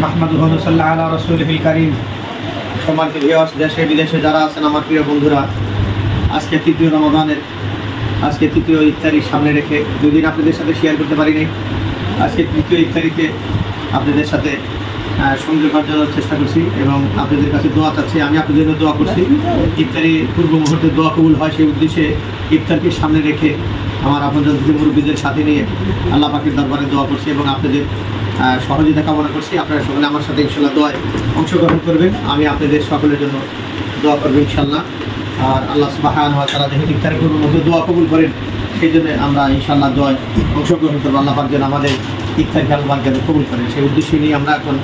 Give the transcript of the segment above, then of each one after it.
মাহমাদুহু ওয়া সাল্লাল্লাহু আলা রাসূলিহিল কারীম। সম্মানিত ভিউয়ার্স, দেশে বিদেশে যারা আছেন আমার প্রিয় বন্ধুরা, আজকে তৃতীয় রমাদানের তৃতীয় ইফতারির সামনে রেখে দুদিন আপনাদের সাথে শেয়ার করতে পারিনি। আজকে তৃতীয় ইফতারিতে আপনাদের সাথে সংযোগ করার চেষ্টা করছি এবং আপনাদের কাছে দোয়া চাচ্ছি। আমি আপনাদের জন্য দোয়া করছি, ইফতারি পূর্ব মুহূর্তে দোয়া কবুল হয় সেই উদ্দেশ্যে ইফতারকে সামনে রেখে আমার আপনজন থেকে মুরব্বীদের সাথে নিয়ে আল্লাহ পাকের দরবারে দোয়া করছি এবং আপনাদের সহযোগিতা কামনা করছি। আপনারা সকলে আমার সাথে ইনশাল্লাহ দোয়ায় অংশগ্রহণ করবেন। আমি আপনাদের সকলের জন্য দোয়া করবো ইনশাল্লাহ। আর আল্লাহ সুবহানাহু ওয়া তাআলা যেহেতু ইফতারের পূর্ব মুহূর্তে দোয়া কবুল করেন, সেই জন্য আমরা ইনশাল্লাহ দোয়ায় অংশগ্রহণ করবো। আল্লাহ পাক যেন আমাদের ইফতারকে আল্লাহ পাক যেন কবুল করেন সেই উদ্দেশ্যে নিয়ে আমরা এখন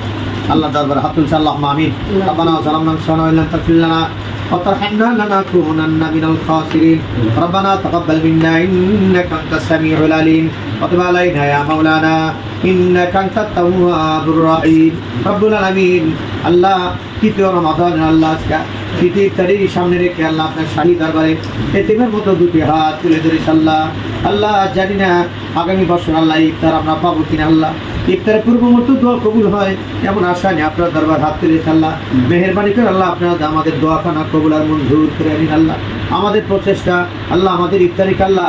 আল্লাহ দরবারে হাত তুলছি। আল্লাহুম্মা আমিন। রব্বানা যালামনা আনফুসানা ওয়া ইল্লাম তাগফির লানা ওয়া তারহামনা লানাকুনান্না মিনাল খাসিরিন। রব্বানা তাকাব্বাল মিন্না ইন্নাকা আনতাস সামিউল আলিম ওয়া তুব আলাইনা ইয়া মাওলানা ইন্নাকা আনতাত তাওয়াবুর রহিম। রব্বুল আলামিন, আল্লাহ তৃতীয় রমাদান আল্লাহ তৃতীয় ইফতারির সামনে রেখে আল্লাহ আপনার শাহী দরবারে এতিমের মতো দুটি হাত তুলে ধরেছি। আল্লাহ জানি না আগামী বছর আল্লাহ ইফতার আমরা পাবো কিনা। আল্লাহ ইফতারের পূর্ব মুহূর্তে দোয়া কবুল হয় এমন আশা নিয়ে আপনার দরবার হাত তুলেছি। আল্লাহ মেহেরবানি করে আল্লাহ আপনারা আমাদের দোয়াখানা কবুল আর মঞ্জুর করে নিন। আল্লাহ আমাদের প্রচেষ্টা, আল্লাহ আমাদের ইফতারিকে আল্লাহ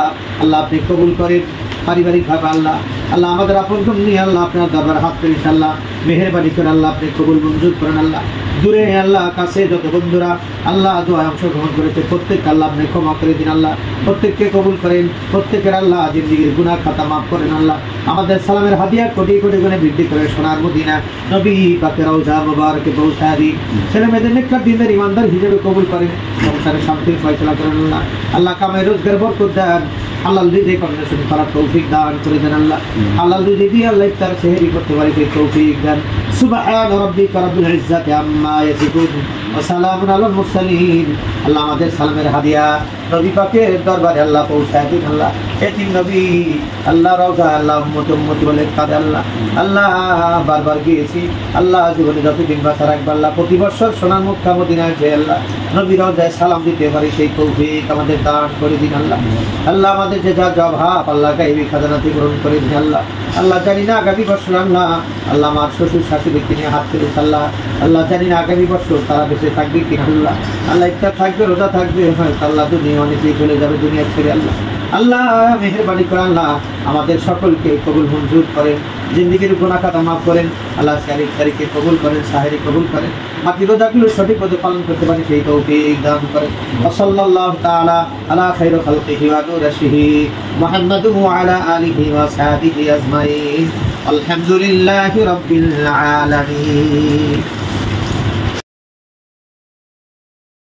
আপনি কবুল করেন পারিবারিকভাবে। আল্লাহ আমাদের আপনজন নিয়ে আল্লাহ আপনার দরবার হাত তুলেছি। আল্লাহ মেহেরবানি করে আল্লাহ আপনি কবুল মঞ্জুর করেন। আল্লাহ দূরে আল্লাহ কাছে যত বন্ধুরা আল্লাহ দোয়ায় অংশগ্রহণ করেছে প্রত্যেক আল্লাহ আপনি ক্ষমা করে দিন। আল্লাহ প্রত্যেককে কবুল করেন, প্রত্যেকের আল্লাহ জিন্দিগির গুনাহ খাতা মাফ করেন। আল্লাহ আমাদের সালামের হাদিয়া কোটি কোটি গুণে বৃদ্ধি করে সোনার মদিনা নবী পাকের রওজা মুবারকে পৌঁছায় দিন। ছেলে মেয়েদের নেককার দিনের ইমানদার হিসেবে কবুল করেন, সংসারে শান্তির ফয়সালা করেন। আল্লাহ কামাই রোজগার বরকত দেন। হালাল রিজিক অন্বেষণ করার তৌফিক দান করে দেন। আল্লাহ হালাল রিজিক দিয়ে আল্লাহ ইফতার সেহরি করতে পারি সেই তৌফিক দেন। সুবহান রাব্বিকা রাব্বিল ইজ্জাতি আম্মা ইয়াসিফুন ওয়া সালামুন আলাল মুরসালিন। আল্লাহ আমাদের সালামের হাদিয়া নবী পাকের দরবারে আল্লাহ পৌঁছায় দিন। আল্লাহ এতিম নবী আল্লাহ রওজা আল্লাহ উম্মতি বলে কাঁদে। আল্লাহ বারবার গিয়েছি। আল্লাহ জীবনে যতদিন বাঁচা রাখবে আল্লাহ প্রতি বছর সোনার মক্কা মদিনায় যে আল্লাহ নবী রওজায় সালাম দিতে পারি সেই তৌফিক আমাদের দান করে দিন। আল্লাহ আমাদের যে যা অভাব আল্লাহ গায়বী খাজানাতে পূরণ করে দিন। আল্লাহ জানি না আগামী বছর আল্লাহ আমার শ্বশুর শাশুড়িকে নিয়ে হাত তুলেছে। আল্লাহ জানি না আগামী বছর তারা বেঁচে থাকবে কিনা। আল্লাহ ইফতার থাকবে, রোজা থাকবে, হয়তো আল্লাহ দুনিয়া অনেকেই চলে যাবে দুনিয়া ছেড়ে। আল্লাহ মেহেরবানি করে আল্লাহ আমাদের সকলকে কবুল মঞ্জুর করেন, জিন্দিগির গুনাহ খাতা মাফ করেন। আল্লাহ ইফতারিকে কবুল করেন, সাহেরি কবুল করেন, বাকি রোজাগুলো সঠিক পথে পালন করতে পারি সেই তৌফিক দান করেন। সাল্লাল্লাহু তাআলা আলা খায়রি খালকিহি ওয়া নূরিহি মুহাম্মাদুন ওয়া আলা আলিহি ওয়া সাহবিহি আজমাইন। আলহামদুলিল্লাহি রাব্বিল আলামিন।